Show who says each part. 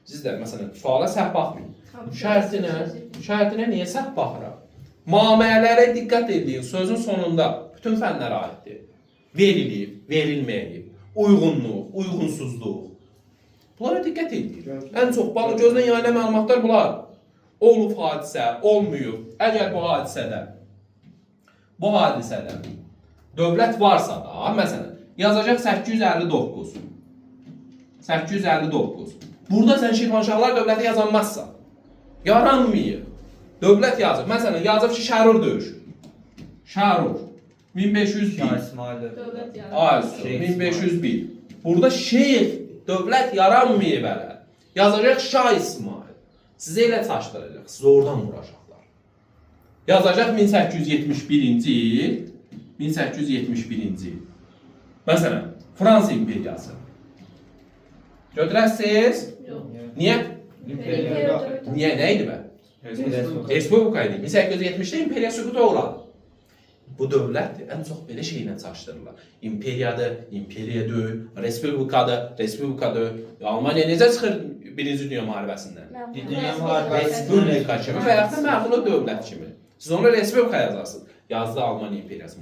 Speaker 1: Siz də məsələn suala səhv baxmayın. Şərtinə niyə səhv baxıram? Müamilələrə diqqət edin. Sözün sonunda bütün fənlərə aiddir. Verilib, verilməyib, uyğunluq, uyğunsuzluq. Bunlara diqqət edin. Ən çox balı gözdən yayılan məlumatlar bunlar. Olub hadisə, olmayıb. Əgər bu hadisədə dövlət varsa da, məsələn, yazacaq 859. 859. Burada sən Şirvanşahlar dövləti yazanmazsa, yaranmayıb. Dövlət yazıb. Məsələn, yazıb ki, Şərur döyüşü. Şərur. 1501. Aysu. 1501. Burada şeyx, dövlət yaranmayıb hələ. Yazacaq Şah İsmail. Sizə elə çaşdıracaq. Siz oradan vuracaqlar. Yazacaq 1871-ci il. 1871-ci il. Məsələn, Fransa imperiyası. Götürəsiniz? Niyə? Niyə? Nə idi bə? Respublika idi. 1870-də imperiya süquta uğradı. Bu dövlətdir. Ən çox belə şeylə çaşdırırlar. İmperiyadır, imperiyadır, respublikadır. Almaniya necə çıxır Birinci Dünya müharibəsindən? Respublika kimi və yaxud da məğlub dövlət kimi. Siz onu respublika yazarsınız. Yazdı Almaniya imperiyası.